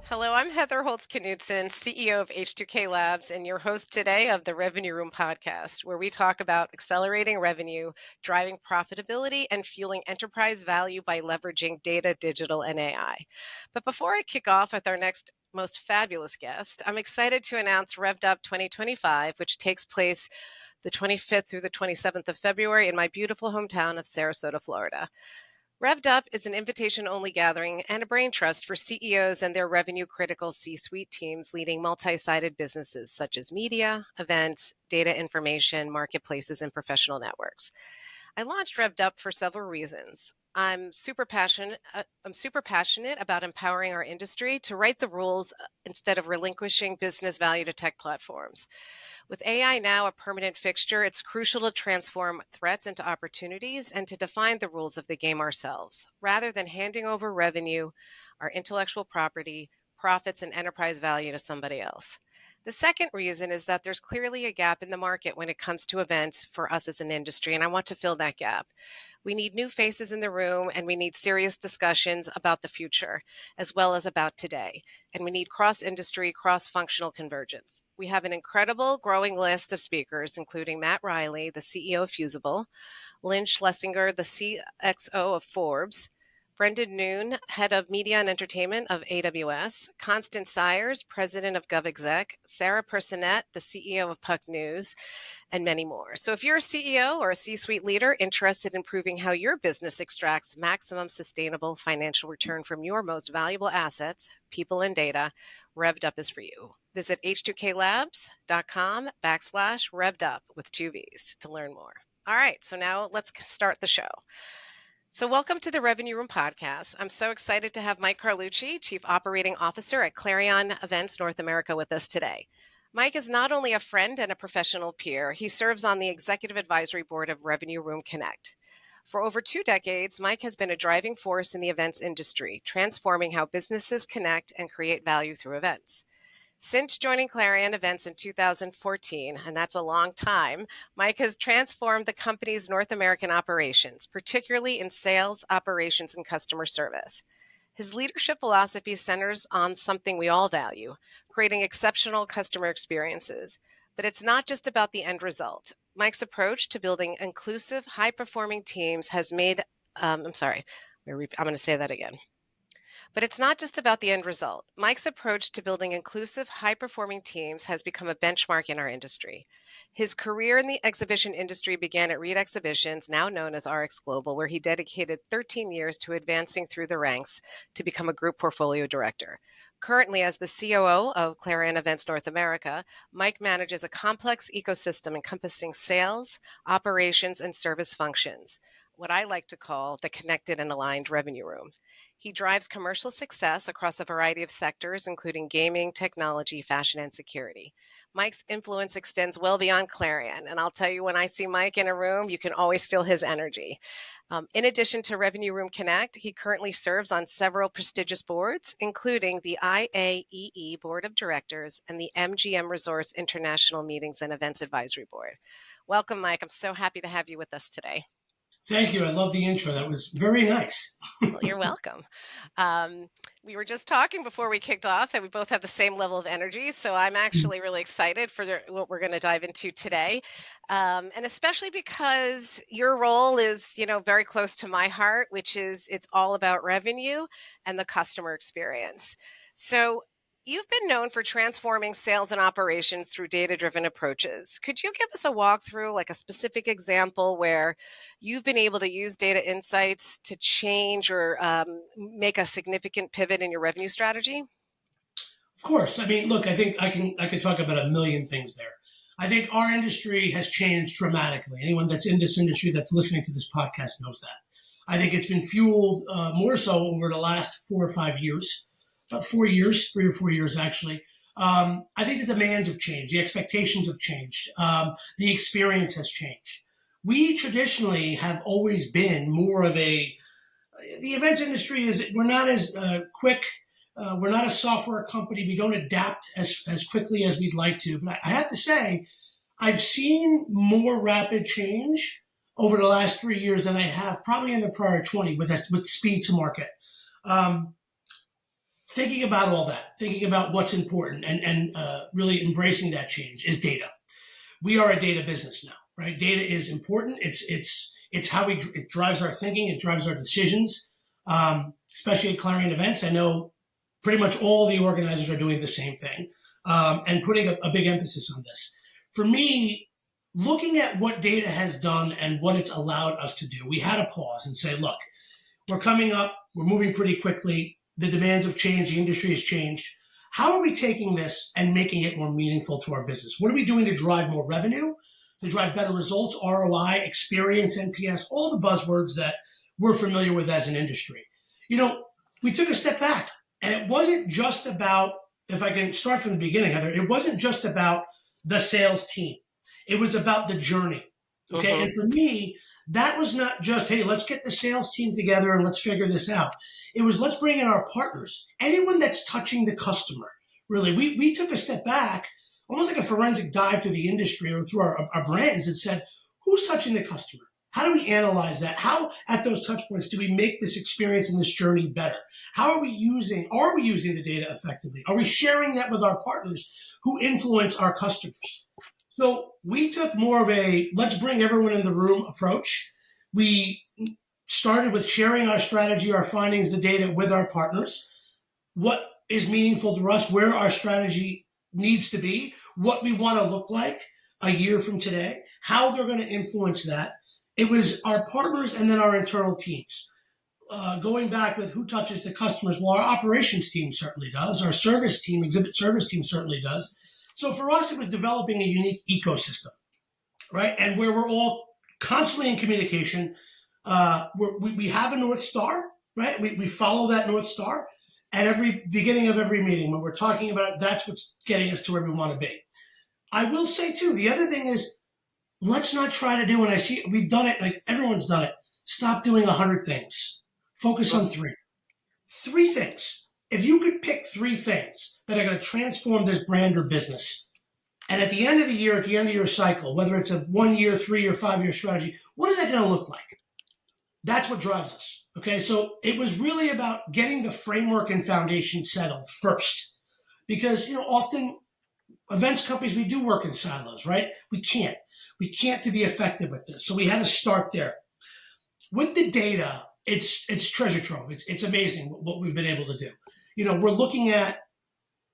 Hello, I'm Heather Holst-Knudsen, CEO of H2K Labs, and your host today of the Revenue Room podcast, where we talk about accelerating revenue, driving profitability, and fueling enterprise value by leveraging data, digital, and AI. But before I kick off with our next most fabulous guest, I'm excited to announce RevDub 2025, which takes place the 25th through the 27th of February in my beautiful hometown of Sarasota, Florida. RevDub is an invitation-only gathering and a brain trust for CEOs and their revenue-critical C-suite teams leading multi-sided businesses such as media, events, data information, marketplaces, and professional networks. I launched RevDub for several reasons. I'm super passionate about empowering our industry to write the rules instead of relinquishing business value to tech platforms. With AI now a permanent fixture, it's crucial to transform threats into opportunities and to define the rules of the game ourselves, rather than handing over revenue, our intellectual property, profits, and enterprise value to somebody else. The second reason is that there's clearly a gap in the market when it comes to events for us as an industry, and I want to fill that gap. We need new faces in the room, and we need serious discussions about the future, as well as about today. And we need cross-industry, cross-functional convergence. We have an incredible growing list of speakers, including Matt Riley, the CEO of Fusible, Lynn Schlesinger, the CXO of Forbes, Brendan Noon, Head of Media and Entertainment of AWS, Constance Sayers, President of GovExec, Sarah Personette, the CEO of Puck News, and many more. So if you're a CEO or a C-suite leader interested in proving how your business extracts maximum sustainable financial return from your most valuable assets, people and data, RevDub is for you. Visit h2klabs.com/RevDub with two V's to learn more. All right, so now let's start the show. So welcome to the Revenue Room podcast. I'm so excited to have Mike Carlucci, Chief Operating Officer at Clarion Events North America, with us today. Mike is not only a friend and a professional peer, he serves on the Executive Advisory Board of Revenue Room Connect. For over 2 decades, Mike has been a driving force in the events industry, transforming how businesses connect and create value through events. Since joining Clarion Events in 2014, and that's a long time, Mike has transformed the company's North American operations, particularly in sales, operations, and customer service. His leadership philosophy centers on something we all value, creating exceptional customer experiences. But it's not just about the end result. Mike's approach to building inclusive, high-performing teams has made, I'm going to say that again. But it's not just about the end result. Mike's approach to building inclusive, high-performing teams has become a benchmark in our industry. His career in the exhibition industry began at Reed Exhibitions, now known as RX Global, where he dedicated 13 years to advancing through the ranks to become a group portfolio director. Currently, as the COO of Clarion Events North America, Mike manages a complex ecosystem encompassing sales, operations, and service functions, what I like to call the connected and aligned revenue room. He drives commercial success across a variety of sectors, including gaming, technology, fashion, and security. Mike's influence extends well beyond Clarion, and I'll tell you, when I see Mike in a room, you can always feel his energy. In addition to Revenue Room Connect, he currently serves on several prestigious boards, including the IAEE Board of Directors and the MGM Resorts International Meetings and Events Advisory Board. Welcome, Mike. I'm so happy to have you with us today. Thank you. I love the intro. That was very nice. Well, you're welcome. We were just talking before we kicked off that we both have the same level of energy. So I'm actually really excited for what we're going to dive into today. And especially because your role is, very close to my heart, which is it's all about revenue and the customer experience. So you've been known for transforming sales and operations through data-driven approaches. Could you give us a walkthrough, like a specific example where you've been able to use data insights to change or make a significant pivot in your revenue strategy? Of course. I mean, look, I think I could talk about a million things there. I think our industry has changed dramatically. Anyone that's in this industry that's listening to this podcast knows that. I think it's been fueled more so over the last 4 or 5 years, about 4 years, 3 or 4 years actually. I think the demands have changed, the expectations have changed, the experience has changed. We traditionally have always been more of the events industry is, we're not as quick. We're not a software company. We don't adapt as quickly as we'd like to. But I have to say, I've seen more rapid change over the last 3 years than I have probably in the prior 20 with speed to market. thinking about all that, thinking about what's important and really embracing that change is data. We are a data business now, right? Data is important. It's how it drives our thinking. It drives our decisions, especially at Clarion Events. I know pretty much all the organizers are doing the same thing and putting a big emphasis on this. For me, looking at what data has done and what it's allowed us to do, we had to pause and say, look, we're coming up. We're moving pretty quickly. The demands have changed. The industry has changed. How are we taking this and making it more meaningful to our business? What are we doing to drive more revenue, to drive better results, ROI, experience, NPS, all the buzzwords that we're familiar with as an industry? We took a step back, and it wasn't just about, if I can start from the beginning, Heather, it wasn't just about the sales team. It was about the journey. Okay. And for me, that was not just, hey, let's get the sales team together and let's figure this out. It was, let's bring in our partners, anyone that's touching the customer. Really, we took a step back, almost like a forensic dive to the industry or through our brands and said, who's touching the customer? How do we analyze that? How at those touch points do we make this experience and this journey better? How are we using the data effectively? Are we sharing that with our partners who influence our customers? So we took more of a let's bring everyone in the room approach. We started with sharing our strategy, our findings, the data with our partners. What is meaningful to us, where our strategy needs to be, what we want to look like a year from today, how they're going to influence that. It was our partners and then our internal teams. Going back with who touches the customers, well, our operations team certainly does. Our service team, exhibit service team certainly does. So for us, it was developing a unique ecosystem, right? And where we're all constantly in communication. We have a North Star, right? We follow that North Star at every beginning of every meeting. When we're talking about it, that's what's getting us to where we want to be. I will say, too, the other thing is, let's not try to do, and I see we've done it, like everyone's done it, stop doing 100 things. Focus on three. 3 things. If you could pick 3 things that are going to transform this brand or business, and at the end of the year, at the end of your cycle, whether it's a 1-year, 3-year, 5-year strategy, what is that going to look like? That's what drives us. Okay, so it was really about getting the framework and foundation settled first. Because, often events companies, we do work in silos, right? We can't to be effective with this. So we had to start there. With the data, it's treasure trove. It's amazing what we've been able to do. We're looking at,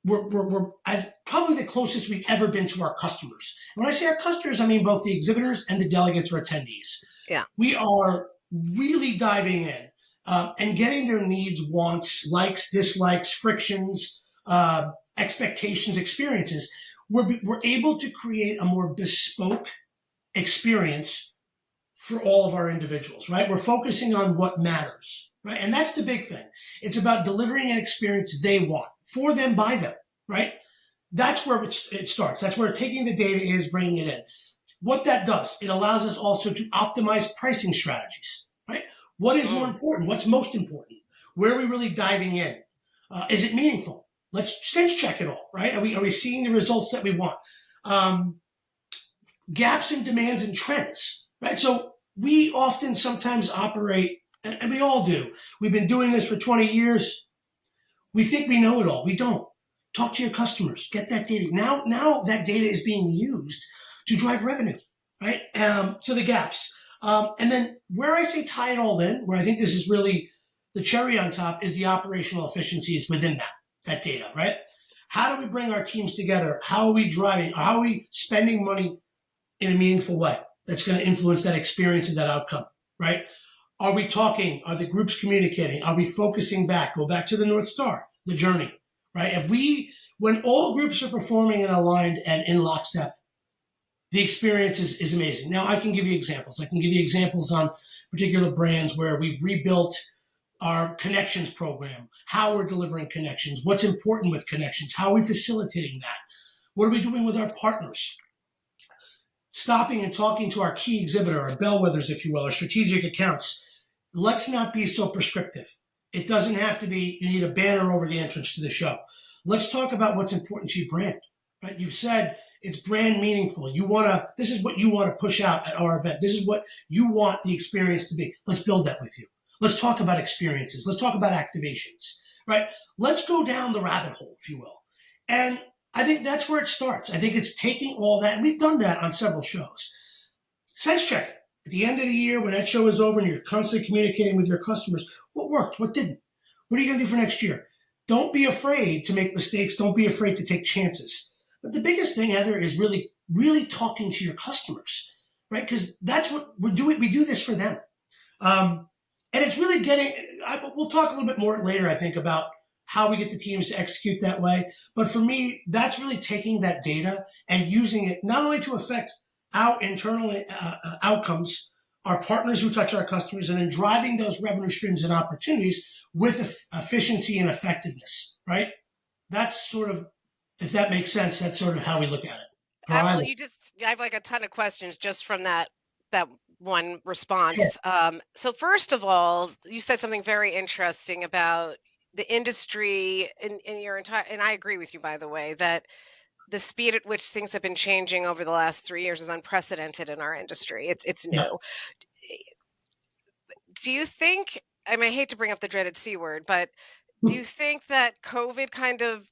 we're as probably the closest we've ever been to our customers. And when I say our customers, I mean both the exhibitors and the delegates or attendees. Yeah. We are really diving in and getting their needs, wants, likes, dislikes, frictions, expectations, experiences. We're able to create a more bespoke experience for all of our individuals, right? We're focusing on what matters, right? And that's the big thing. It's about delivering an experience they want for them, by them, right? That's where it starts. That's where taking the data is, bringing it in. What that does, it allows us also to optimize pricing strategies, right? What is more important? What's most important? Where are we really diving in? Is it meaningful? Let's sense check it all, right? Are we seeing the results that we want? Gaps in demands and trends, right? So we often sometimes operate, and we all do. We've been doing this for 20 years. We think we know it all. We don't. Talk to your customers. Get that data. Now that data is being used to drive revenue, right? So the gaps. And then where I say tie it all in, where I think this is really the cherry on top, is the operational efficiencies within that data, right? How do we bring our teams together? How are we driving? How are we spending money in a meaningful way that's going to influence that experience and that outcome, right? Are we talking? Are the groups communicating? Are we focusing back? Go back to the North Star, the journey, right? When all groups are performing and aligned and in lockstep, the experience is amazing. Now, I can give you examples. I can give you examples on particular brands where we've rebuilt our connections program, how we're delivering connections, what's important with connections, how are we facilitating that, what are we doing with our partners, stopping and talking to our key exhibitor, our bellwethers, if you will, our strategic accounts. Let's not be so prescriptive. It doesn't have to be, you need a banner over the entrance to the show. Let's talk about what's important to your brand, right? You've said it's brand meaningful. This is what you want to push out at our event. This is what you want the experience to be. Let's build that with you. Let's talk about experiences. Let's talk about activations, right? Let's go down the rabbit hole, if you will. And I think that's where it starts. I think it's taking all that, and we've done that on several shows. Sense check. At the end of the year, when that show is over and you're constantly communicating with your customers, what worked? What didn't? What are you going to do for next year? Don't be afraid to make mistakes. Don't be afraid to take chances. But the biggest thing, Heather, is really, really talking to your customers, right? Because that's what we're doing. We do this for them. And it's really we'll talk a little bit more later, I think, about how we get the teams to execute that way. But for me, that's really taking that data and using it not only to affect our internal outcomes, our partners who touch our customers, and then driving those revenue streams and opportunities with efficiency and effectiveness, right? That's sort of, if that makes sense, that's sort of how we look at it. Well, I have like a ton of questions just from that one response. Sure. So first of all, you said something very interesting about the industry in your entire, and I agree with you, by the way, that the speed at which things have been changing over the last 3 years is unprecedented in our industry. It's Yeah. new. Do you think, I mean, I hate to bring up the dreaded C word, but do you think that COVID kind of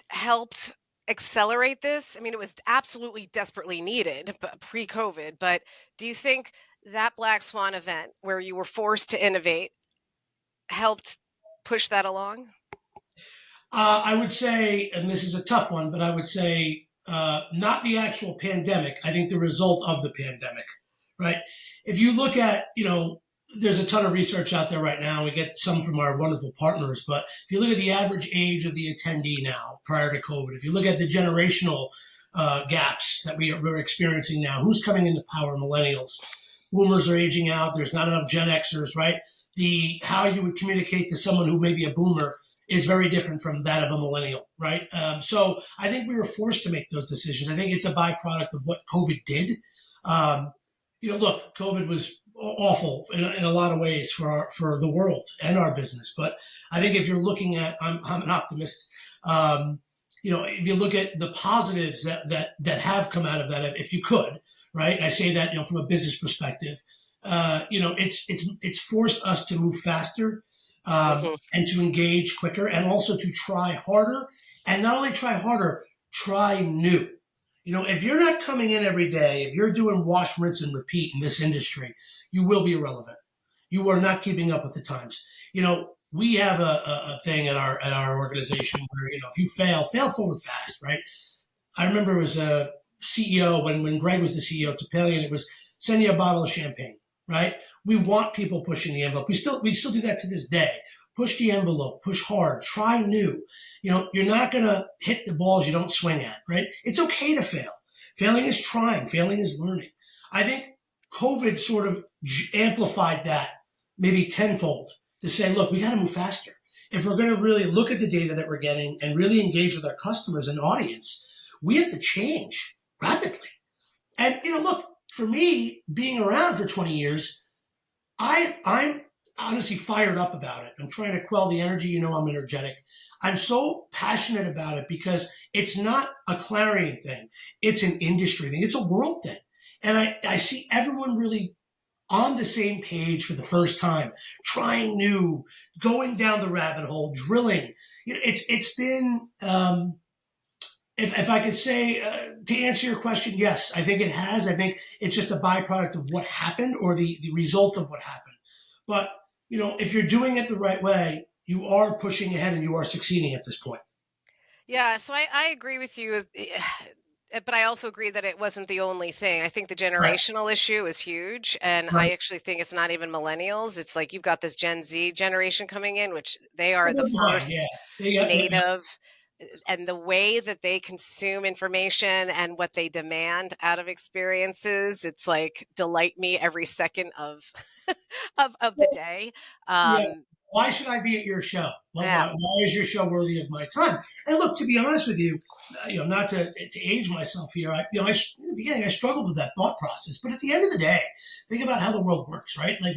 helped accelerate this? I mean, it was absolutely desperately needed pre-COVID, but do you think that Black Swan event where you were forced to innovate helped push that along? I would say, and this is a tough one, but I would say not the actual pandemic. I think the result of the pandemic, right? If you look at, there's a ton of research out there right now. We get some from our wonderful partners, but if you look at the average age of the attendee now prior to COVID, if you look at the generational gaps that we're experiencing now, who's coming into power? Millennials. Boomers are aging out. There's not enough Gen Xers, right? How you would communicate to someone who may be a boomer is very different from that of a millennial, right? So I think we were forced to make those decisions. I think it's a byproduct of what COVID did. Look, COVID was awful in a lot of ways for the world and our business. But I think if you're looking at, I'm an optimist. If you look at the positives that have come out of that, if you could, right? I say that from a business perspective. It's forced us to move faster and to engage quicker, and also to try harder. And not only try harder, try new. If you're not coming in every day, if you're doing wash, rinse, and repeat in this industry, you will be irrelevant. You are not keeping up with the times. We have a thing at our organization where, if you fail forward fast, right? I remember it was a CEO when Greg was the CEO at Clarion, it was send you a bottle of champagne, right? We want people pushing the envelope. We still do that to this day. Push the envelope, push hard, try new. You're not going to hit the balls you don't swing at, right? It's okay to fail. Failing is trying. Failing is learning. I think COVID sort of amplified that maybe tenfold to say, look, we got to move faster. If we're going to really look at the data that we're getting and really engage with our customers and audience, we have to change rapidly. And, look, for me, being around for 20 years, I'm honestly fired up about it. I'm trying to quell the energy. I'm energetic. I'm so passionate about it because it's not a Clarion thing. It's an industry thing. It's a world thing. And I see everyone really on the same page for the first time, trying new, going down the rabbit hole, drilling. It's been, if I could say, to answer your question, yes, I think it has. I think it's just a byproduct of what happened or the result of what happened. But, if you're doing it the right way, you are pushing ahead and you are succeeding at this point. Yeah, so I agree with you, but I also agree that it wasn't the only thing. I think the Right. generational issue is huge, and I Right. actually think it's not even millennials. It's like you've got this Gen Z generation coming in, which they are the Fine. Yeah. first Yeah. native, and the way that they consume information and what they demand out of experiences, it's like delight me every second of of the day. Yeah. Um, Why should I be at your show? yeah. Why is your show worthy of my time? And look, to be honest with you, not to age myself here, in the beginning, I struggled with that thought process. But at the end of the day, think about how the world works, right? Like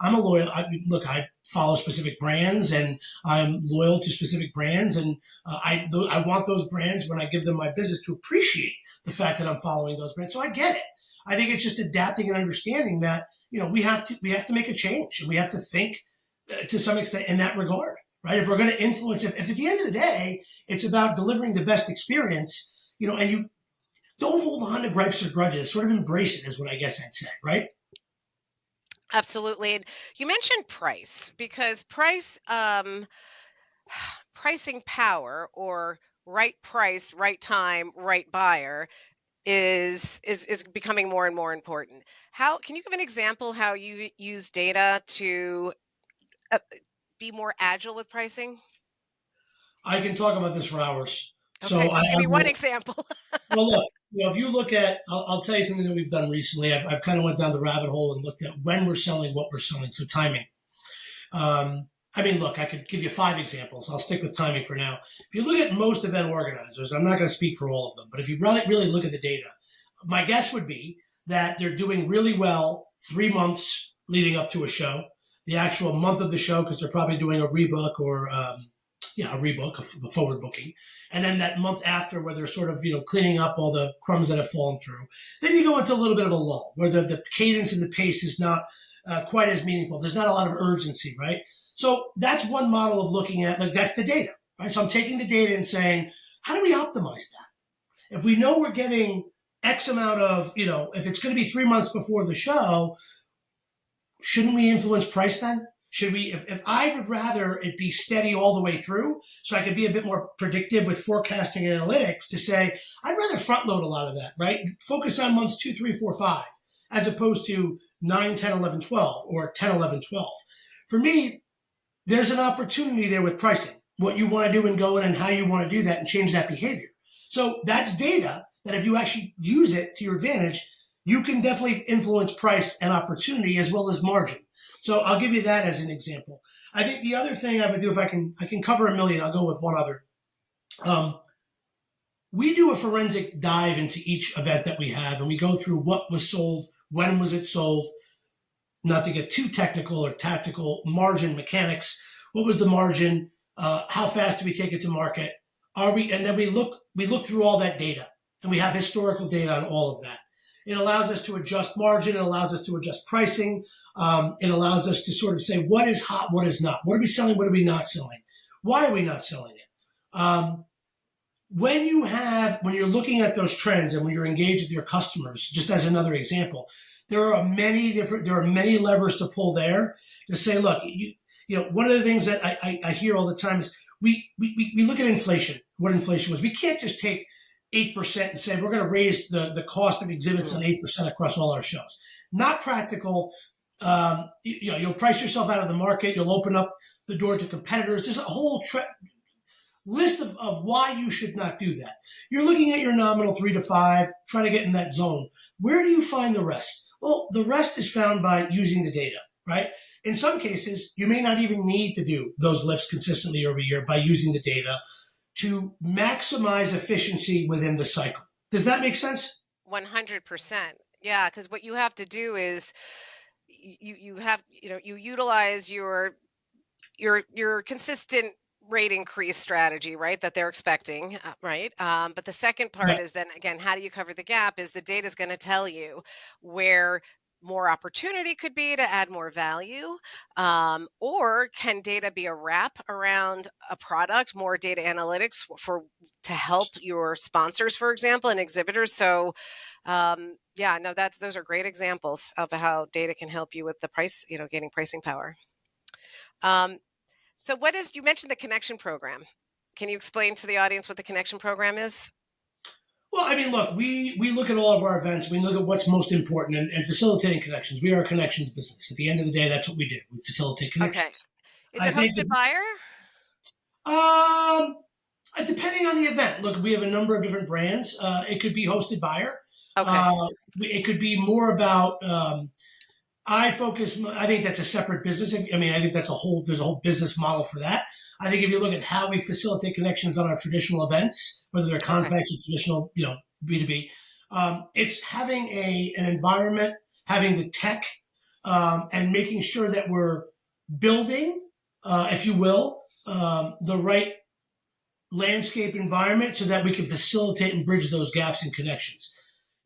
I'm a loyal, I follow specific brands and I'm loyal to specific brands. And I want those brands, when I give them my business, to appreciate the fact that I'm following those brands. So I get it. I think it's just adapting and understanding that we have to make a change, and we have to think to some extent in that regard, right? If we're going to influence, if at the end of the day it's about delivering the best experience, and you don't hold on to gripes or grudges, sort of embrace it is what I guess I'd say, right? Absolutely. And you mentioned price because pricing power or right price, right time, right buyer is becoming more and more important. How can you give an example how you use data to uh, be more agile with pricing? I can talk about this for hours. Okay, So just give I me one will. example. Well, look, if you look at, I'll tell you something that we've done recently. I've kind of went down the rabbit hole and looked at when we're selling, what we're selling. So timing. Look, I could give you 5 examples. I'll stick with timing for now. If you look at most event organizers, I'm not going to speak for all of them, but if you really look at the data, my guess would be that they're doing really well 3 months leading up to a show, the actual month of the show, because they're probably doing a rebook or a rebook, a forward booking, and then that month after where they're sort of cleaning up all the crumbs that have fallen through. Then you go into a little bit of a lull where the cadence and the pace is not quite as meaningful. There's not a lot of urgency, right? So that's one model of looking at, like, that's the data, right? So I'm taking the data and saying, how do we optimize that? If we know we're getting X amount of, if it's going to be 3 months before the show, shouldn't we influence price then? Should we, if I would rather it be steady all the way through so I could be a bit more predictive with forecasting and analytics to say, I'd rather front load a lot of that, right? Focus on months 2, 3, 4, 5, as opposed to 9, 10, 11, 12, or 10, 11, 12. For me, there's an opportunity there with pricing, what you want to do and go in and how you want to do that and change that behavior. So that's data that if you actually use it to your advantage, you can definitely influence price and opportunity as well as margin. So I'll give you that as an example. I think the other thing I would do, if I can cover a million, I'll go with one other. We do a forensic dive into each event that we have, and we go through what was sold, when was it sold, not to get too technical or tactical, margin mechanics. What was the margin? How fast do we take it to market? And then we look through all that data, and we have historical data on all of that. It allows us to adjust margin. It allows us to adjust pricing. It allows us to sort of say what is hot, what is not. What are we selling? What are we not selling? Why are we not selling it? When you're looking at those trends and when you're engaged with your customers, just as another example, there are many levers to pull there to say, look, one of the things that I hear all the time is we look at inflation, what inflation was. We can't just take 8% and say we're going to raise the cost of exhibits on 8% across all our shows. Not practical. You'll price yourself out of the market. You'll open up the door to competitors. There's a whole list of why you should not do that. You're looking at your nominal 3 to 5, trying to get in that zone. Where do you find the rest? Well, the rest is found by using the data, right? In some cases, you may not even need to do those lifts consistently over year by using the data to maximize efficiency within the cycle. Does that make sense? 100%. Yeah, because what you have to do is you utilize your consistent rate increase strategy, right? That they're expecting, right? But the second part Right. is then again, how do you cover the gap? Is the data is going to tell you where more opportunity could be to add more value, or can data be a wrap around a product, more data analytics to help your sponsors, for example, and exhibitors. So yeah, no, those are great examples of how data can help you with the price, gaining pricing power. So you mentioned the connection program. Can you explain to the audience what the connection program is? Well, look, we look at all of our events. We look at what's most important and facilitating connections. We are a connections business. At the end of the day, that's what we do. We facilitate connections. Okay. Is I it think, hosted buyer? um, depending on the event, look, we have a number of different brands. It could be hosted buyer. Okay. It could be more about, I think that's a separate business. I think there's a whole business model for that. I think if you look at how we facilitate connections on our traditional events, whether they're conference or traditional, B2B, it's having an environment, having the tech, and making sure that we're building, if you will, the right landscape environment so that we can facilitate and bridge those gaps and connections.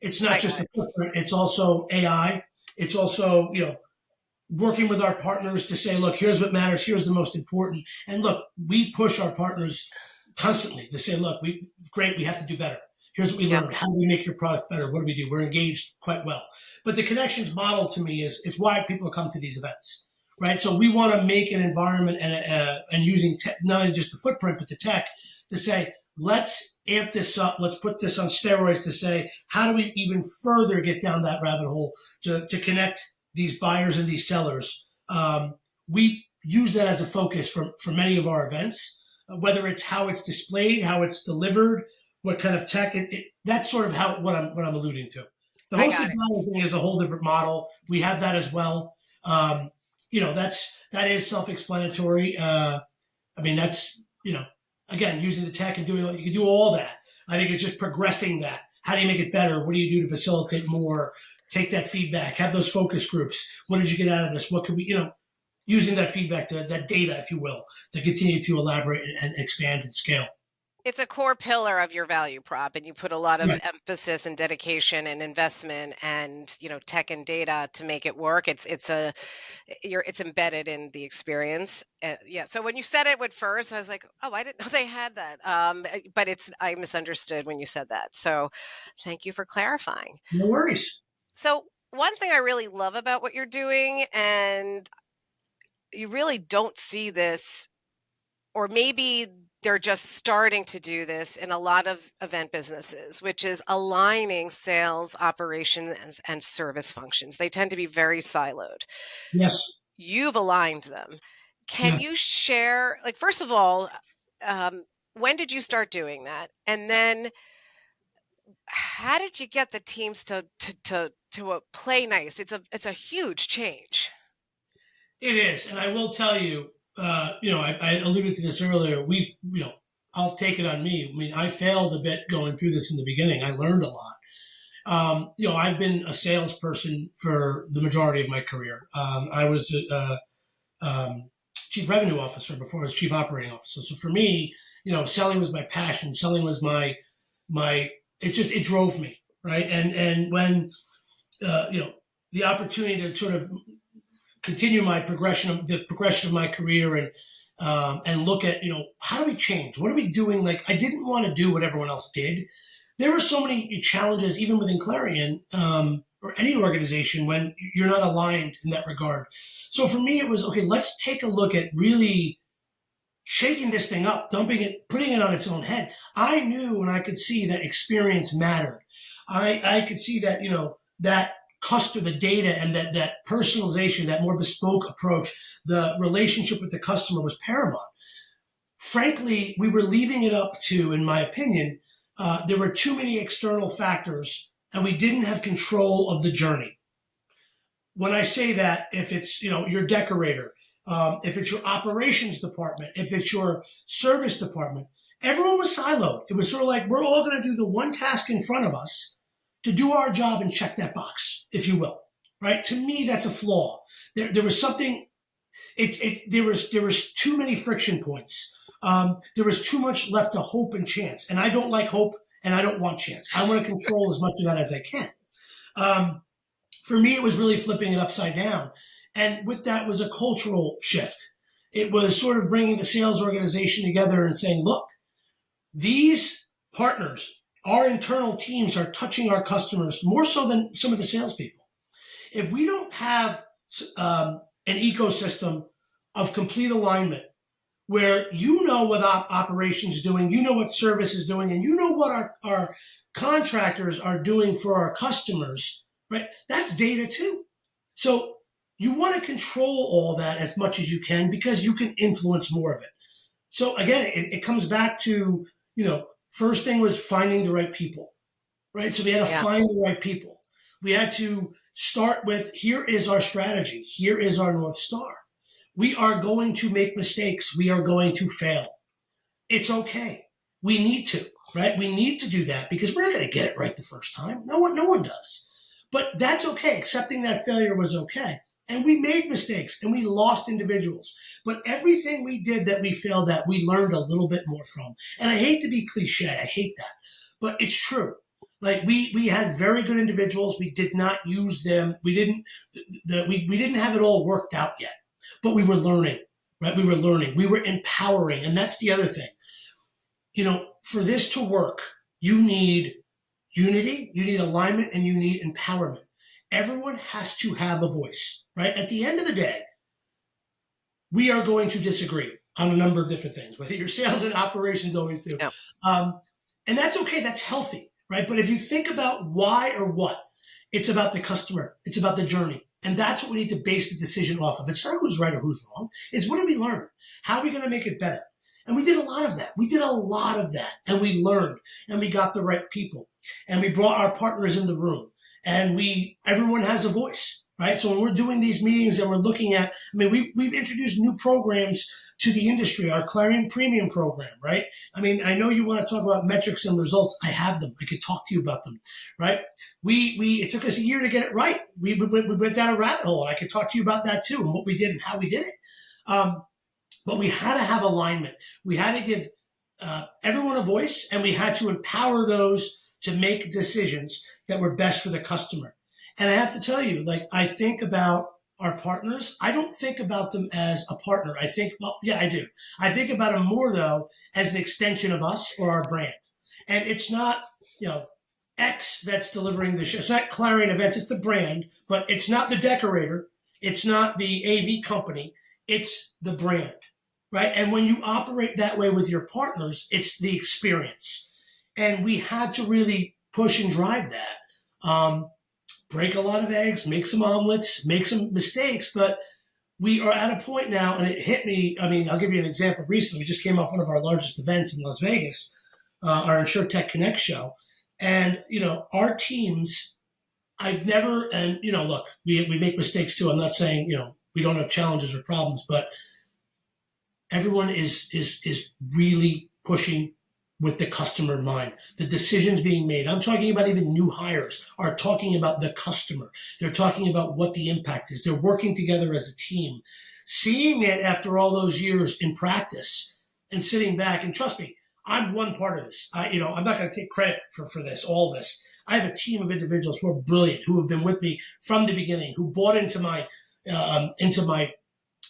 It's not just the footprint, it's also AI. It's also, working with our partners to say, look, here's what matters. Here's the most important. And look, we push our partners constantly to say, look, we have to do better. Here's what we Yep. learned. How do we make your product better? What do we do? We're engaged quite well. But the connections model to me is why people come to these events, right? So we want to make an environment and using not only just the footprint, but the tech to say, let's amp this up. Let's put this on steroids to say, how do we even further get down that rabbit hole to connect these buyers and these sellers? We use that as a focus for many of our events, whether it's how it's displayed, how it's delivered, what kind of tech. That's sort of what I'm alluding to. The I hosted got it. model thing is a whole different model. We have that as well. That is self-explanatory. That's again, using the tech and doing, you can do all that. I think it's just progressing that. How do you make it better? What do you do to facilitate more? Take that feedback, have those focus groups. What did you get out of this? What could we, using that feedback, that data, if you will, to continue to elaborate and expand and scale. It's a core pillar of your value prop, and you put a lot of Right. emphasis and dedication and investment and tech and data to make it work. It's embedded in the experience. Yeah. So when you said it at first, I was like, oh, I didn't know they had that. But I misunderstood when you said that. So thank you for clarifying. No worries. So one thing I really love about what you're doing, and you really don't see this, or maybe they're just starting to do this in a lot of event businesses, which is aligning sales, operations, and service functions. They tend to be very siloed. Yes. You've aligned them. Can Yeah. you share, like, first of all, when did you start doing that? And then how did you get the teams to play nice? It's a huge change. It is. And I will tell you, I alluded to this earlier. I'll take it on me. I mean, I failed a bit going through this in the beginning. I learned a lot. I've been a salesperson for the majority of my career. I was chief revenue officer before I was chief operating officer. So for me, selling was my passion. Selling was it drove me, right? And when, the opportunity to sort of continue the progression of my career and look at, how do we change? What are we doing? Like, I didn't want to do what everyone else did. There were so many challenges, even within Clarion, or any organization, when you're not aligned in that regard. So for me, it was, okay, let's take a look at really shaking this thing up, dumping it, putting it on its own head. I knew and I could see that experience mattered. I could see that, that customer, the data and that personalization, that more bespoke approach, the relationship with the customer was paramount. Frankly, we were leaving it up to, in my opinion, there were too many external factors and we didn't have control of the journey. When I say that, if it's, your decorator, if it's your operations department, if it's your service department, everyone was siloed. It was sort of like, we're all going to do the one task in front of us to do our job and check that box, if you will, right? To me, that's a flaw. There was something, there was too many friction points. There was too much left to hope and chance. And I don't like hope and I don't want chance. I want to control as much of that as I can. For me, it was really flipping it upside down. And with that was a cultural shift. It was sort of bringing the sales organization together and saying, look, these partners, our internal teams are touching our customers more so than some of the salespeople. If we don't have an ecosystem of complete alignment where what operations is doing, what service is doing, and what our contractors are doing for our customers, right? That's data too. So you want to control all that as much as you can because you can influence more of it. So again, it comes back to, first thing was finding the right people, right? So we had to find the right people. We had to start with, here is our strategy. Here is our North Star. We are going to make mistakes. We are going to fail. It's okay. We need to, right? We need to do that because we're not going to get it right the first time. No one does. But that's okay. Accepting that failure was okay. And we made mistakes and we lost individuals. But everything we did that we failed at, we learned a little bit more from. And I hate to be cliche. I hate that. But it's true. Like we had very good individuals. We did not use them. We didn't have it all worked out yet, but we were learning, right? We were learning. We were empowering, and that's the other thing. For this to work, you need unity, you need alignment, and you need empowerment. Everyone has to have a voice, right? At the end of the day, we are going to disagree on a number of different things, whether your sales and operations always do. Yep. And that's okay. That's healthy, right? But if you think about why or what, it's about the customer. It's about the journey. And that's what we need to base the decision off of. It's not who's right or who's wrong. It's what did we learn? How are we going to make it better? And we did a lot of that. And we learned, and we got the right people, and we brought our partners in the room, and everyone has a voice, right? So when we're doing these meetings and we're looking at, we've introduced new programs to the industry, our Clarion Premium program, right? I know you want to talk about metrics and results. I have them. I could talk to you about them, right? It took us a year to get it right. We went down a rabbit hole, and I could talk to you about that too, and what we did and how we did it. But we had to have alignment. We had to give everyone a voice, and we had to empower those to make decisions that were best for the customer. And I have to tell you, I think about our partners. I don't think about them as a partner. I do. I think about them more, though, as an extension of us or our brand. And it's not, X that's delivering the show. It's not Clarion Events. It's the brand, but it's not the decorator. It's not the AV company. It's the brand. Right. And when you operate that way with your partners, it's the experience. And we had to really push and drive that. Break a lot of eggs, make some omelets, make some mistakes. But we are at a point now, and it hit me. I'll give you an example. Recently, we just came off one of our largest events in Las Vegas, our InsurTech Connect show. And, our teams, look, we make mistakes too. I'm not saying, we don't have challenges or problems, but everyone is really pushing with the customer in mind. The decisions being made. I'm talking about even new hires are talking about the customer. They're talking about what the impact is. They're working together as a team. Seeing it after all those years in practice and sitting back, and trust me, I'm one part of this. I'm not going to take credit for this, all this. I have a team of individuals who are brilliant, who have been with me from the beginning, who bought into my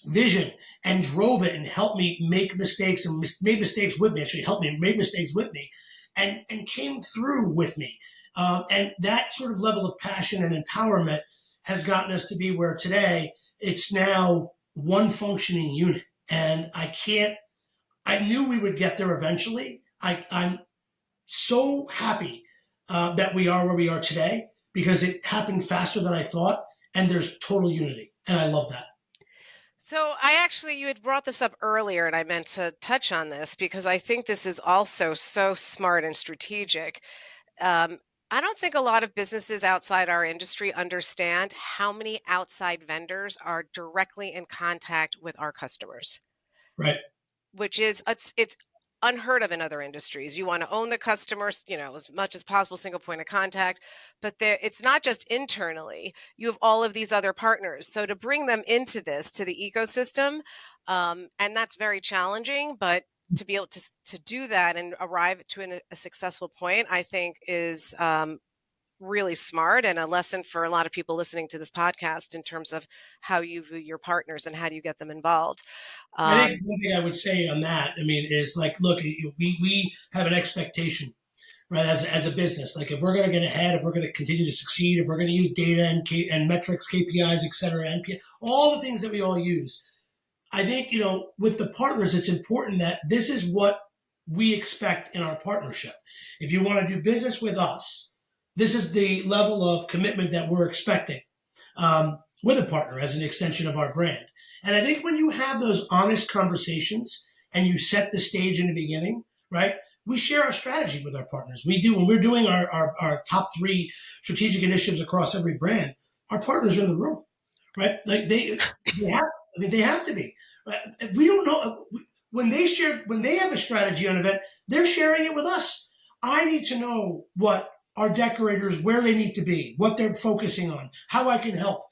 vision and drove it and helped me make mistakes and made mistakes with me, actually helped me make mistakes with me and came through with me. And that sort of level of passion and empowerment has gotten us to be where today it's now one functioning unit. And I knew we would get there eventually. I'm so happy that we are where we are today because it happened faster than I thought. And there's total unity. And I love that. So you had brought this up earlier, and I meant to touch on this because I think this is also so smart and strategic. I don't think a lot of businesses outside our industry understand how many outside vendors are directly in contact with our customers. Right. Which is it's unheard of in other industries. You want to own the customers, as much as possible, single point of contact. But it's not just internally. You have all of these other partners. So to bring them into to the ecosystem, and that's very challenging. But to be able to do that and arrive to a successful point, I think is really smart and a lesson for a lot of people listening to this podcast in terms of how you view your partners and how do you get them involved. I think one thing I would say on that, is look, we have an expectation, right? As a business, if we're going to get ahead, if we're going to continue to succeed, if we're going to use data and metrics, KPIs, et cetera, NPI, all the things that we all use. I think, with the partners, it's important that this is what we expect in our partnership. If you want to do business with us, this is the level of commitment that we're expecting with a partner as an extension of our brand. And I think when you have those honest conversations and you set the stage in the beginning, right, we share our strategy with our partners. We do. When we're doing our top 3 strategic initiatives across every brand, our partners are in the room, right? They have to be. If we don't know, when they have a strategy on an event, they're sharing it with us. I need to know what our decorators, where they need to be, what they're focusing on, how I can help.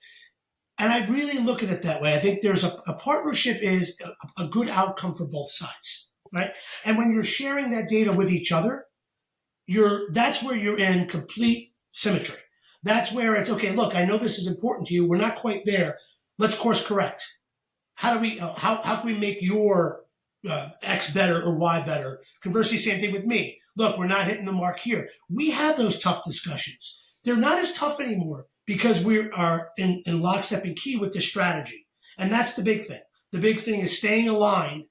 And I really look at it that way. I think there's a partnership is a good outcome for both sides, right? And when you're sharing that data with each other, that's where you're in complete symmetry. That's where it's okay. Look, I know this is important to you. We're not quite there. Let's course correct. How do we? How can we make your X better or Y better? Conversely, same thing with me. Look, we're not hitting the mark here. We have those tough discussions. They're not as tough anymore because we are in lockstep and key with the strategy, and that's the big thing. The big thing is staying aligned.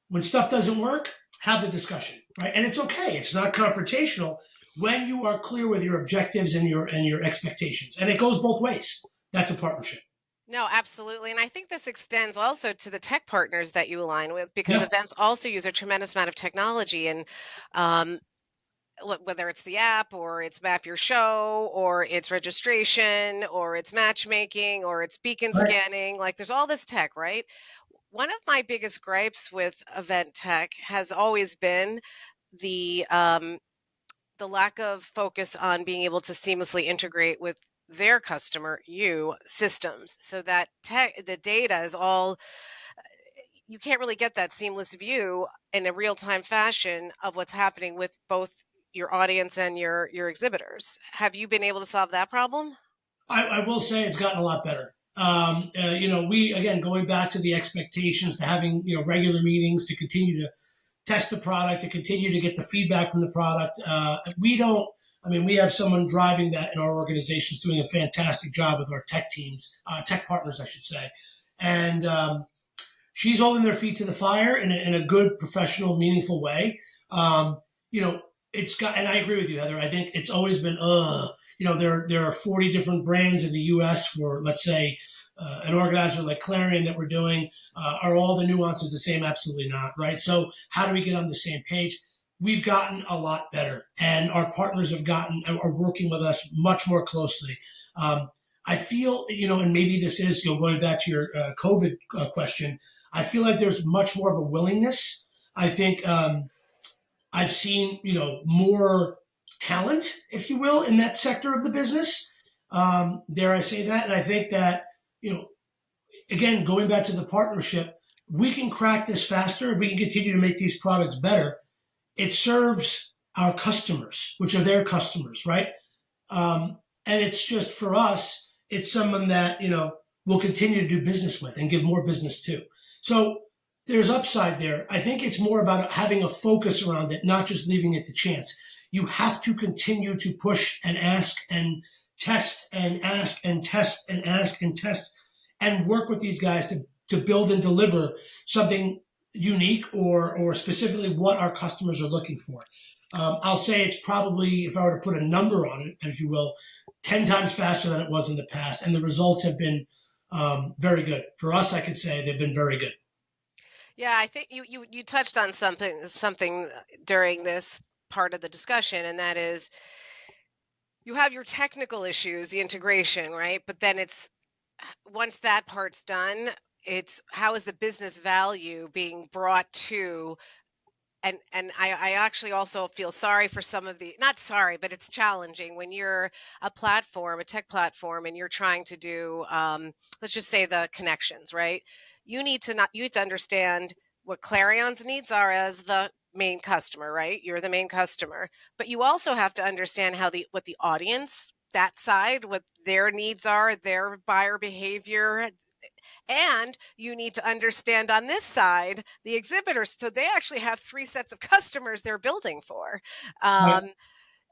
When stuff doesn't work, have the discussion, right? And it's okay. It's not confrontational when you are clear with your objectives and your expectations. And it goes both ways. That's a partnership. No, absolutely. And I think this extends also to the tech partners that you align with, because Yeah. events also use a tremendous amount of technology. And um, whether it's the app or it's Map Your Show or it's registration or it's matchmaking or it's beacon Right. scanning, like there's all this tech, right? One of my biggest gripes with event tech has always been the lack of focus on being able to seamlessly integrate with their customer systems, so that the data is all, you can't really get that seamless view in a real-time fashion of what's happening with both your audience and your exhibitors. Have you been able to solve that problem? I will say it's gotten a lot better. We, again, going back to the expectations, to having, regular meetings, to continue to test the product, to continue to get the feedback from the product. We have someone driving that in our organizations doing a fantastic job with our tech teams, tech partners, I should say. And she's holding their feet to the fire in a good, professional, meaningful way. And I agree with you, Heather. I think it's always been, there are 40 different brands in the U.S. for, let's say, an organizer like Clarion that we're doing. Are all the nuances the same? Absolutely not, right? So how do we get on the same page? We've gotten a lot better, and our partners are working with us much more closely. I feel, and maybe this is, going back to your COVID question, I feel like there's much more of a willingness. I think I've seen, more talent, if you will, in that sector of the business. Dare I say that? And I think that, again, going back to the partnership, we can crack this faster. We can continue to make these products better. It serves our customers, which are their customers, right? And it's just, for us, it's someone that, we'll continue to do business with and give more business to. So there's upside there. I think it's more about having a focus around it, not just leaving it to chance. You have to continue to push and ask and test and ask and test and ask and test and work with these guys to build and deliver something unique or specifically what our customers are looking for. I'll say it's probably, if I were to put a number on it, if you will, 10 times faster than it was in the past. And the results have been very good. For us, I could say they've been very good. Yeah, I think you touched on something during this part of the discussion, and that is, you have your technical issues, the integration, right? But then it's, once that part's done, it's how is the business value being brought to, and I actually also feel sorry for some of the, not sorry, but it's challenging when you're a platform, a tech platform, and you're trying to do, let's just say, the connections, right? You have to understand what Clarion's needs are as the main customer, right? You're the main customer, but you also have to understand what the audience, that side, what their needs are, their buyer behavior, and you need to understand on this side the exhibitors, so they actually have three sets of customers they're building for. Right.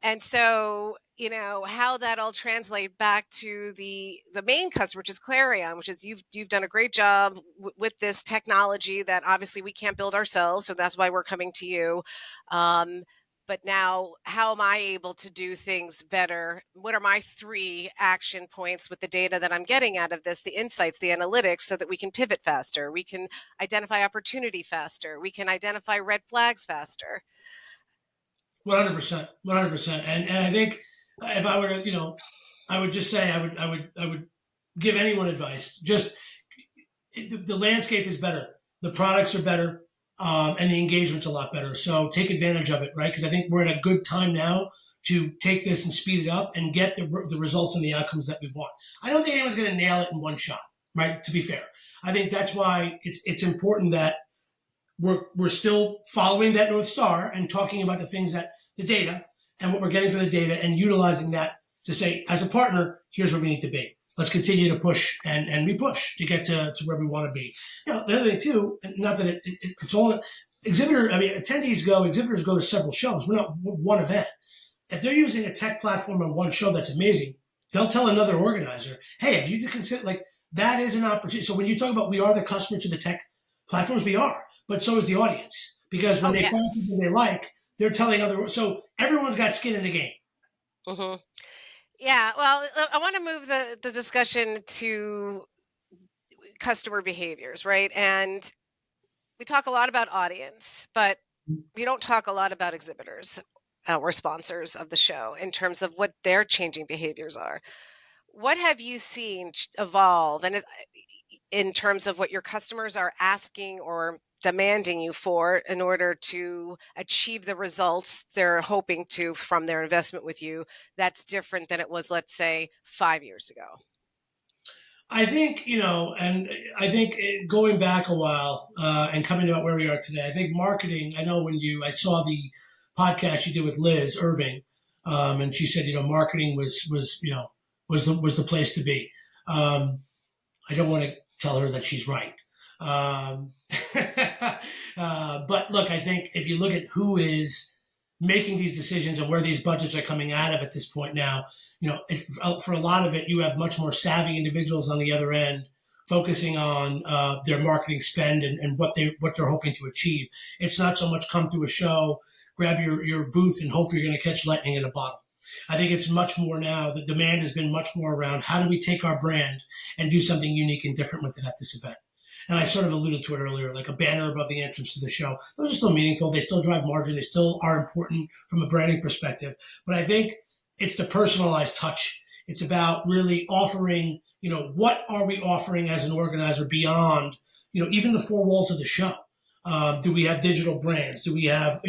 And so, how that all translate back to the main customer, which is Clarion, which is, you've done a great job with this technology that obviously we can't build ourselves, so that's why we're coming to you. But now, how am I able to do things better? What are my 3 action points with the data that I'm getting out of this, the insights, the analytics, so that we can pivot faster, we can identify opportunity faster, we can identify red flags faster? 100%, 100%. And I think if I were to, I would just say I would give anyone advice. Just the landscape is better, the products are better, and the engagement's a lot better. So take advantage of it, right? Because I think we're in a good time now to take this and speed it up and get the results and the outcomes that we want. I don't think anyone's going to nail it in one shot, right? To be fair, I think that's why it's important that we're still following that North Star and talking about the things, that the data, and what we're getting from the data and utilizing that to say, as a partner, here's where we need to be. Let's continue to push and we push to get to where we want to be. The other thing too, not that it's all exhibitors go to several shows. We're not one event. If they're using a tech platform on one show, that's amazing. They'll tell another organizer, hey, if you consider, that is an opportunity. So when you talk about we are the customer to the tech platforms, we are, but so is the audience, because when they find something they like, they're telling other. So everyone's got skin in the game. Mm-hmm. Yeah. Well, I want to move the discussion to customer behaviors, right? And we talk a lot about audience, but we don't talk a lot about exhibitors or sponsors of the show in terms of what their changing behaviors are. What have you seen evolve, and in terms of what your customers are asking or demanding you for in order to achieve the results they're hoping to from their investment with you, that's different than it was, let's say, 5 years ago? I think, and I think going back a while and coming about where we are today, I think marketing, I know I saw the podcast you did with Liz Irving, and she said, marketing was the place to be. I don't want to tell her that she's right. But look, I think if you look at who is making these decisions and where these budgets are coming out of at this point now, for a lot of it, you have much more savvy individuals on the other end focusing on their marketing spend and what they're hoping to achieve. It's not so much come to a show, grab your booth and hope you're going to catch lightning in a bottle. I think it's much more now. The demand has been much more around how do we take our brand and do something unique and different with it at this event. And I sort of alluded to it earlier, like a banner above the entrance to the show. Those are still meaningful. They still drive margin. They still are important from a branding perspective. But I think it's the personalized touch. It's about really offering, what are we offering as an organizer beyond, even the four walls of the show? Do we have digital brands? Do we have,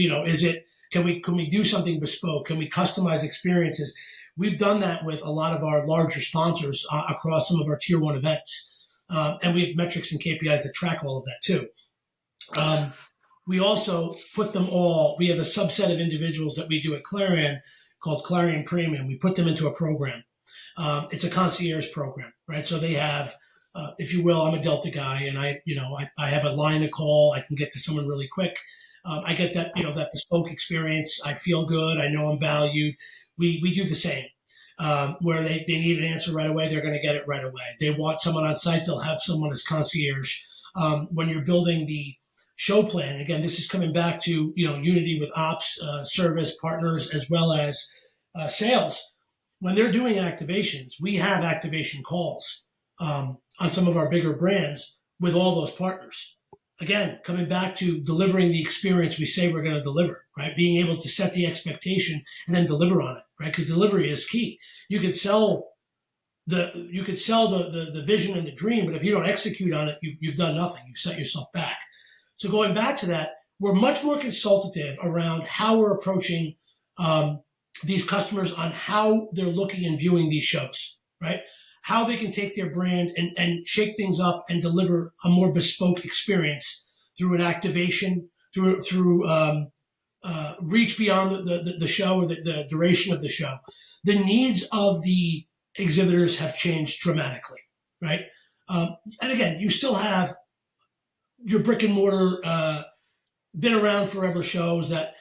can we do something bespoke? Can we customize experiences? We've done that with a lot of our larger sponsors across some of our tier one events. And we have metrics and KPIs that track all of that too. We also put them we have a subset of individuals that we do at Clarion called Clarion Premium. We put them into a program. It's a concierge program, right? So they have, if you will, I'm a Delta guy and I have a line to call. I can get to someone really quick. I get that, that bespoke experience. I feel good. I know I'm valued. We do the same. Where they need an answer right away, they're going to get it right away. They want someone on site, they'll have someone as concierge. When you're building the show plan, again, this is coming back to unity with ops, service partners, as well as sales. When they're doing activations, we have activation calls on some of our bigger brands with all those partners. Again, coming back to delivering the experience we say we're going to deliver, right? Being able to set the expectation and then deliver on it, right? Because delivery is key. You could sell the vision and the dream, but if you don't execute on it, you've done nothing. You've set yourself back. So going back to that, we're much more consultative around how we're approaching these customers on how they're looking and viewing these shows, right? How they can take their brand and shake things up and deliver a more bespoke experience through an activation, through reach beyond the show or the duration of the show. The needs of the exhibitors have changed dramatically, right? And again, you still have your brick and mortar, been around forever shows that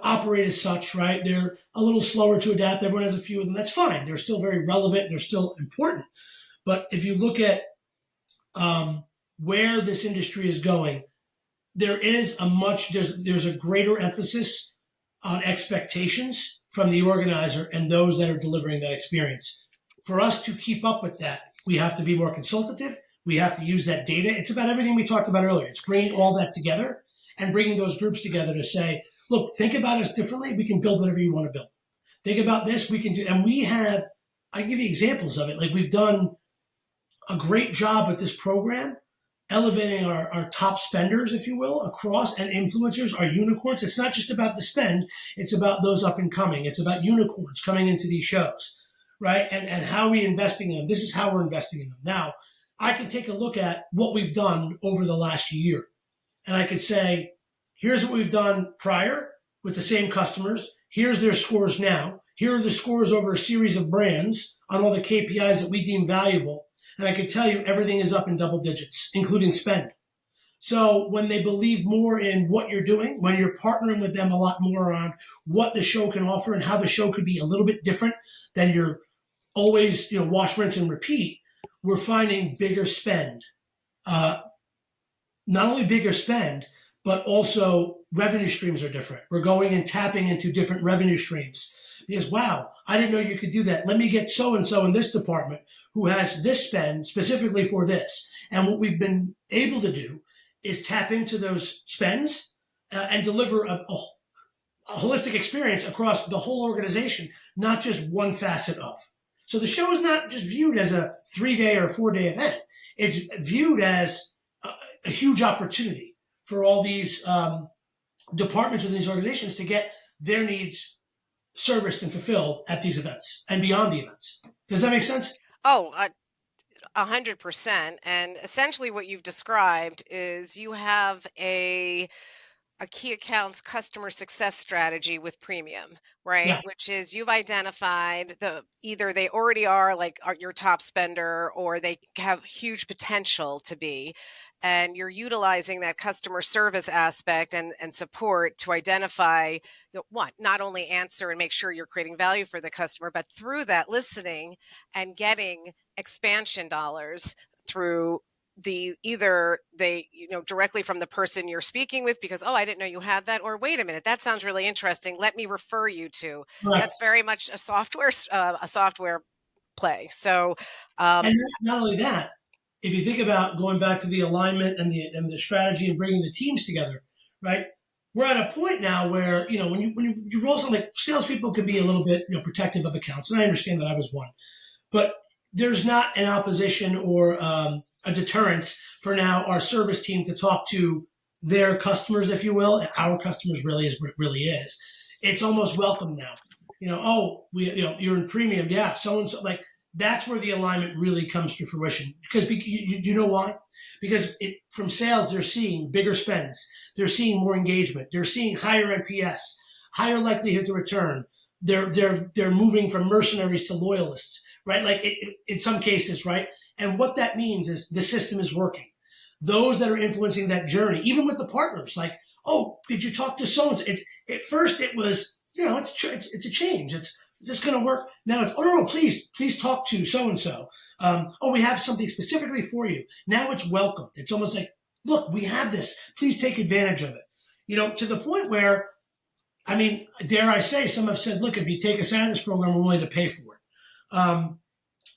operate as such, right? They're a little slower to adapt. Everyone has a few of them. That's fine. They're still very relevant. They're still important. But if you look at where this industry is going, there's a greater emphasis on expectations from the organizer and those that are delivering that experience. For us to keep up with that, we have to be more consultative. We have to use that data. It's about everything we talked about earlier. It's bringing all that together and bringing those groups together to say, look, think about us differently. We can build whatever you want to build. Think about this. We can do, and I can give you examples of it. Like we've done a great job with this program, elevating our top spenders, if you will, across, and influencers, our unicorns. It's not just about the spend. It's about those up and coming. It's about unicorns coming into these shows, right? And how are we investing in them? This is how we're investing in them. Now, I can take a look at what we've done over the last year. And I could say, here's what we've done prior with the same customers. Here's their scores now. Here are the scores over a series of brands on all the KPIs that we deem valuable. And I can tell you everything is up in double digits, including spend. So when they believe more in what you're doing, when you're partnering with them a lot more on what the show can offer and how the show could be a little bit different than your always, wash, rinse, and repeat, we're finding bigger spend. Not only bigger spend, but also revenue streams are different. We're going and tapping into different revenue streams because, wow, I didn't know you could do that. Let me get so-and-so in this department who has this spend specifically for this. And what we've been able to do is tap into those spends and deliver a holistic experience across the whole organization, not just one facet of. So the show is not just viewed as a 3-day or 4-day event. It's viewed as a huge opportunity for all these departments within these organizations to get their needs serviced and fulfilled at these events and beyond the events. Does that make sense? Oh, 100%. And essentially what you've described is you have a key accounts customer success strategy with premium, right? Yeah. Which is you've identified either they already are your top spender or they have huge potential to be. And you're utilizing that customer service aspect and support to identify not only answer and make sure you're creating value for the customer, but through that listening and getting expansion dollars through either they directly from the person you're speaking with because I didn't know you had that, or wait a minute, that sounds really interesting, let me refer you to. Right. That's very much a software play. So and not only that, if you think about going back to the alignment and the strategy and bringing the teams together, right? We're at a point now where when you roll something, like salespeople can be a little bit protective of accounts, and I understand that I was one, but there's not an opposition or a deterrence for now our service team to talk to their customers, if you will. And our customers really is what it really is. It's almost welcome now. You're in premium, yeah, so and so. Like that's where the alignment really comes to fruition. Because you know why? Because from sales, they're seeing bigger spends, they're seeing more engagement, they're seeing higher NPS, higher likelihood to return. They're moving from mercenaries to loyalists. Right? Like in some cases, right? And what that means is the system is working. Those that are influencing that journey, even with the partners, like, oh, did you talk to so-and-so? At first it was, it's a change. Is this going to work? Now it's, no, please talk to so-and-so. We have something specifically for you. Now it's welcomed. It's almost like, look, we have this. Please take advantage of it. To the point where, dare I say, some have said, look, if you take us out of this program, we're willing to pay for it.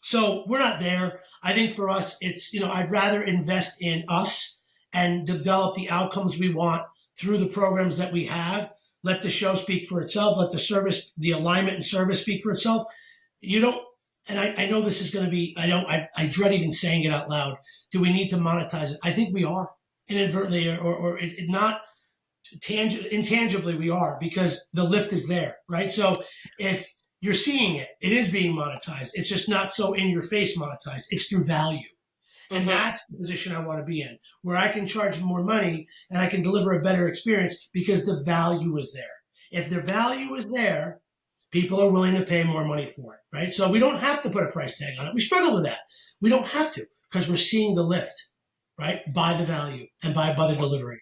So we're not there. I think for us, it's, I'd rather invest in us and develop the outcomes we want through the programs that we have. Let the show speak for itself. Let the alignment and service speak for itself. And I know this is going to be, I dread even saying it out loud. Do we need to monetize it? I think we are inadvertently or not intangibly we are, because the lift is there, right? So if you're seeing it is being monetized. It's just not so in your face monetized. It's through value. And that's the position I want to be in, where I can charge more money and I can deliver a better experience because the value is there. If the value is there, people are willing to pay more money for it, right? So we don't have to put a price tag on it. We struggle with that. We don't have to, because we're seeing the lift, right? By the value and by the delivery.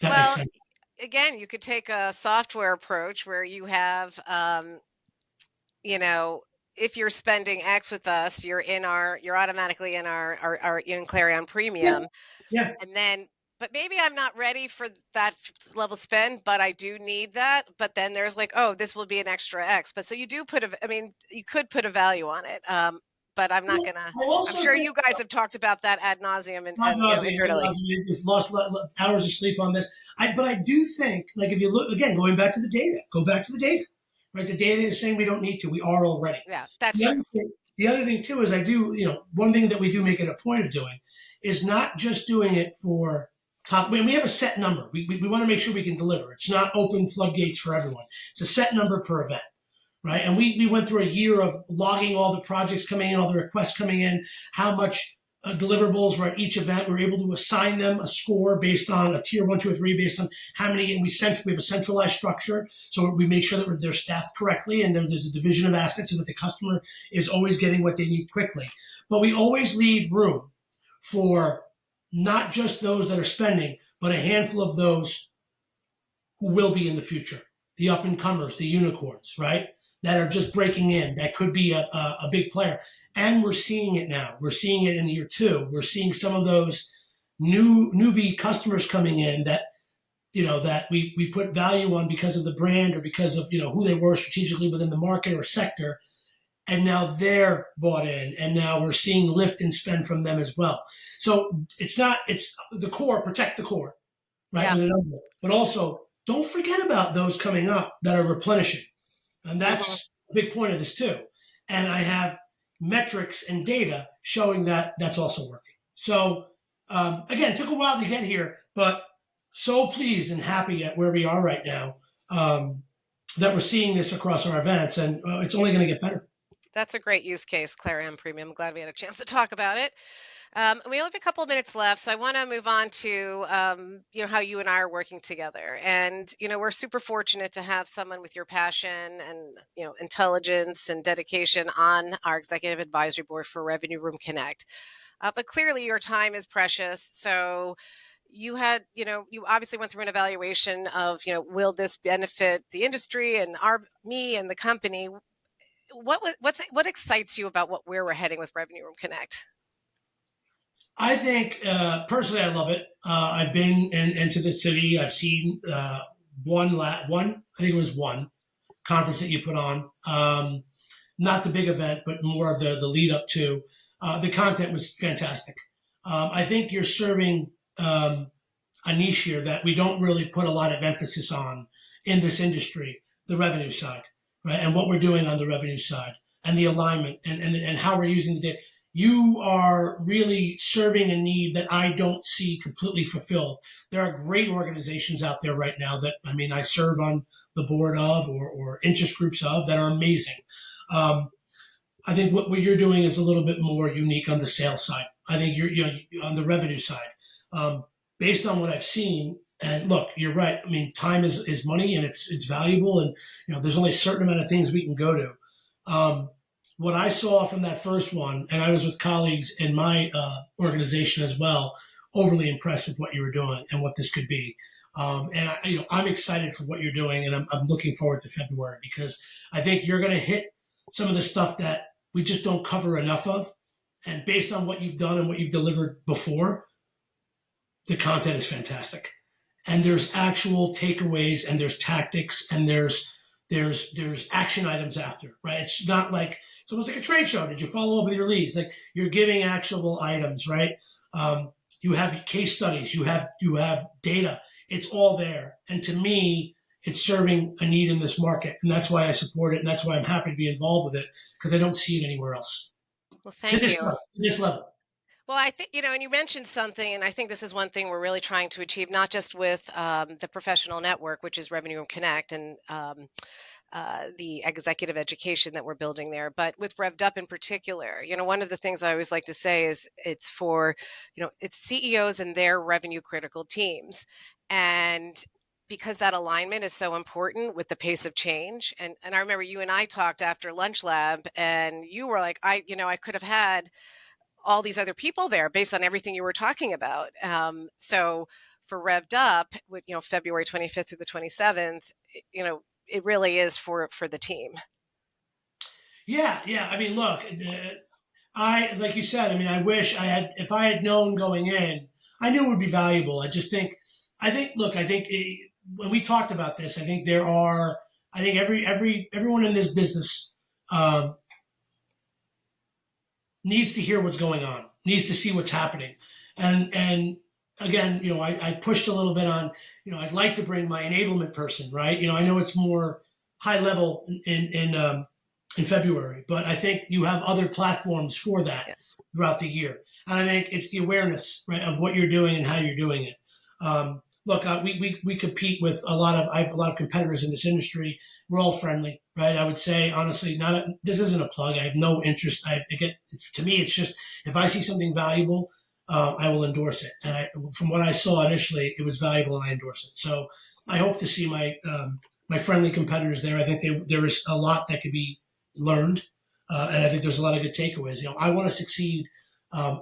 That makes sense. Again, you could take a software approach where you have, if you're spending X with us, you're automatically in our in Clarion Premium. Yeah. And then, but maybe I'm not ready for that level spend, but I do need that. But then there's this will be an extra X. But so you do you could put a value on it. But I'm not gonna. I'm sure you guys have talked about that ad nauseum and internally. Just lost hours of sleep on this. But I do think, if you look again, going back to the data, right? The data is saying we don't need to. We are already. Yeah, that's true. The other thing too is one thing that we do make it a point of doing is not just doing it for top. We have a set number. We want to make sure we can deliver. It's not open floodgates for everyone. It's a set number per event. Right. And we went through a year of logging all the projects coming in, all the requests coming in, how much deliverables where at each event we're able to assign them a score based on a tier 1, 2, or 3, based on how many, and we have a centralized structure, so we make sure that they're staffed correctly, and there's a division of assets so that the customer is always getting what they need quickly. But we always leave room for not just those that are spending, but a handful of those who will be in the future, the up and comers, the unicorns, right? That are just breaking in, that could be a big player. And we're seeing it now. We're seeing it in year 2. We're seeing some of those newbie customers coming in that, that we put value on because of the brand or because of, who they were strategically within the market or sector. And now they're bought in, and now we're seeing lift and spend from them as well. So it's the core, protect the core, right? Yeah. But also don't forget about those coming up that are replenishing. And that's a big point of this too. And I have metrics and data showing that that's also working. So again, it took a while to get here, but so pleased and happy at where we are right now, that we're seeing this across our events, and it's only going to get better. That's a great use case, Clarion Premium. I'm glad we had a chance to talk about it. We only have a couple of minutes left, so I want to move on to how you and I are working together. And we're super fortunate to have someone with your passion and intelligence and dedication on our executive advisory board for Revenue Room Connect. But clearly, your time is precious. So you had, you obviously went through an evaluation of, will this benefit the industry and me and the company? What excites you about where we're heading with Revenue Room Connect? I think personally, I love it. I've been into the city. I've seen one. I think it was one conference that you put on. Not the big event, but more of the lead up to. The content was fantastic. I think you're serving a niche here that we don't really put a lot of emphasis on in this industry, the revenue side, right? And what we're doing on the revenue side and the alignment and how we're using the data. You are really serving a need that I don't see completely fulfilled. There are great organizations out there right now that, I serve on the board of or interest groups of that are amazing. I think what you're doing is a little bit more unique on the sales side. I think you're on the revenue side. Based on what I've seen, and look, you're right. Time is money, and it's valuable, and there's only a certain amount of things we can go to. What I saw from that first one, and I was with colleagues in my organization as well, overly impressed with what you were doing and what this could be. I'm excited for what you're doing, and I'm looking forward to February because I think you're going to hit some of the stuff that we just don't cover enough of. And based on what you've done and what you've delivered before, the content is fantastic. And there's actual takeaways, and there's tactics, and there's action items after, right? It's almost like a trade show. Did you follow up with your leads? Like, you're giving actionable items, right? You have case studies, you have data. It's all there. And to me, it's serving a need in this market. And that's why I support it. And that's why I'm happy to be involved with it, because I don't see it anywhere else. Well, thank you. To this level. Well, I think, and you mentioned something, and I think this is one thing we're really trying to achieve, not just with the professional network, which is Revenue Room Connect, and the executive education that we're building there, but with RevDub in particular. One of the things I always like to say is it's for, it's CEOs and their revenue critical teams. And because that alignment is so important with the pace of change. And I remember you and I talked after Lunch Lab, and you were like, I could have had all these other people there based on everything you were talking about. So for RevDub, February 25th through the 27th, it really is for the team. Yeah. Look, like you said, I wish if I had known going in, I knew it would be valuable. When we talked about this, I think everyone in this business needs to hear what's going on, needs to see what's happening. And again, I pushed a little bit on, I'd like to bring my enablement person, right? I know it's more high level in February, but I think you have other platforms for that throughout the year. And I think it's the awareness, right, of what you're doing and how you're doing it. look, we compete with I have a lot of competitors in this industry. We're all friendly, right? I would say honestly, this isn't a plug. I have no interest. To me, it's just if I see something valuable, I will endorse it. And from what I saw initially, it was valuable, and I endorse it. So I hope to see my friendly competitors there. I think there is a lot that could be learned, and I think there's a lot of good takeaways. I want to succeed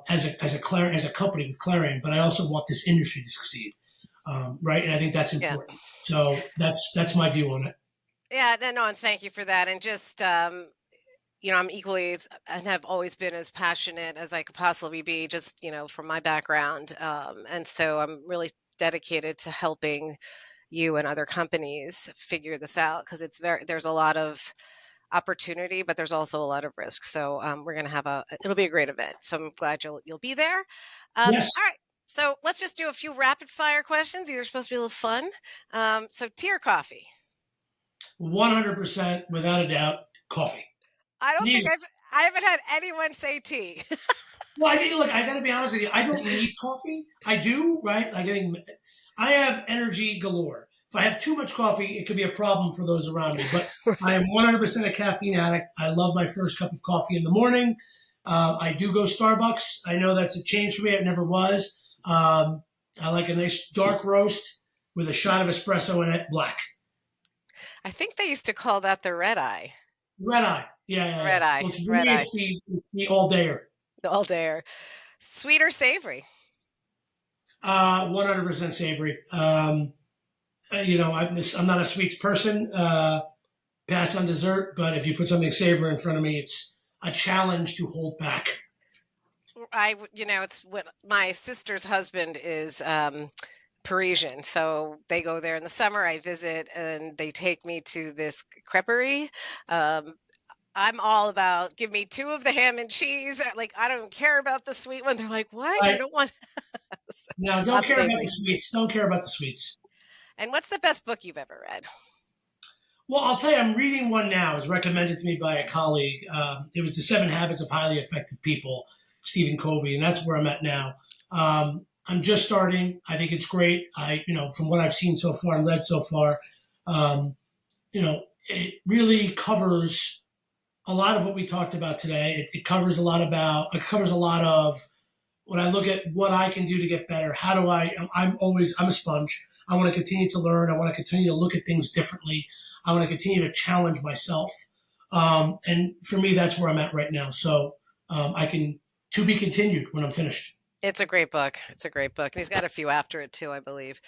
as a company with Clarion, but I also want this industry to succeed, right? And I think that's Yeah. important. So that's my view on it. Yeah, no, and thank you for that. And just I'm equally and have always been as passionate as I could possibly be, just from my background, and so I'm really dedicated to helping you and other companies figure this out because there's a lot of opportunity, but there's also a lot of risk. So we're going to have it'll be a great event. So I'm glad you'll be there. Yes, All right. So let's just do a few rapid fire questions. These are supposed to be a little fun. So tea or coffee? 100% without a doubt, coffee. I don't think Neither. I haven't had anyone say tea. Well, look, I got to be honest with you. I don't need coffee. I do, right? I have energy galore. If I have too much coffee, it could be a problem for those around me. But I am 100% a caffeine addict. I love my first cup of coffee in the morning. I do go Starbucks. I know that's a change for me. It never was. I like a nice dark roast with a shot of espresso in it, black. I think they used to call that the red eye. Red eye. Yeah. Red eye. Well, for Red me, eye. it's the all dayer. All day. Sweet or savory? 100% savory. I'm not a sweets person. Pass on dessert, but if you put something savory in front of me, it's a challenge to hold back. It's what my sister's husband is Parisian, so they go there in the summer. I visit, and they take me to this creperie. I'm all about give me 2 of the ham and cheese. Like I don't care about the sweet one. They're like, what? You Right? don't want No, don't love care about savory. the sweets. Don't care about the sweets. And what's the best book you've ever read? Well, I'll tell you, I'm reading one now. It was recommended to me by a colleague. It was The 7 Habits of Highly Effective People, Stephen Covey, and that's where I'm at now. I'm just starting. I think it's great. From what I've seen so far and read so far, it really covers a lot of what we talked about today. It covers a lot of when I look at what I can do to get better. I'm a sponge. I want to continue to learn. I want to continue to look at things differently. I want to continue to challenge myself. And for me, that's where I'm at right now. So I can to be continued when I'm finished. It's a great book. It's a great book. And he's got a few after it too, I believe.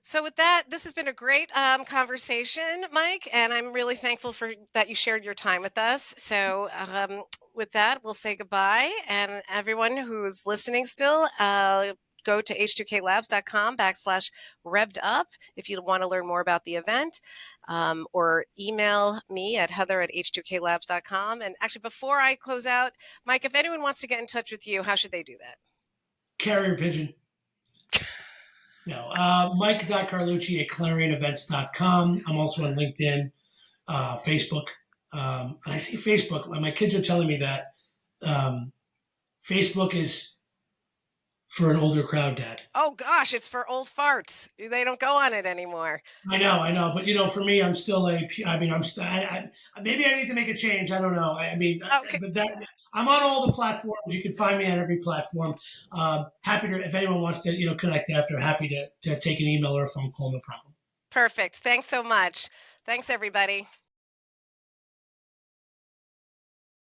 So with that, this has been a great conversation, Mike, and I'm really thankful for that you shared your time with us. So with that, we'll say goodbye. And everyone who's listening still, go to h2klabs.com/revdub if you want to learn more about the event, or email me at heather@h2klabs.com. And actually, before I close out, Mike, if anyone wants to get in touch with you, how should they do that? Carrier pigeon. No, Mike.Carlucci at ClarionEvents.com. I'm also on LinkedIn, Facebook. And I see Facebook. My kids are telling me that Facebook is for an older crowd, Dad. Oh gosh, it's for old farts. They don't go on it anymore. I know. But for me, I'm still maybe I need to make a change. I don't know. Okay. But I'm on all the platforms. You can find me on every platform. Happy to, if anyone wants to, connect after, happy to take an email or a phone call, no problem. Perfect. Thanks so much. Thanks, everybody.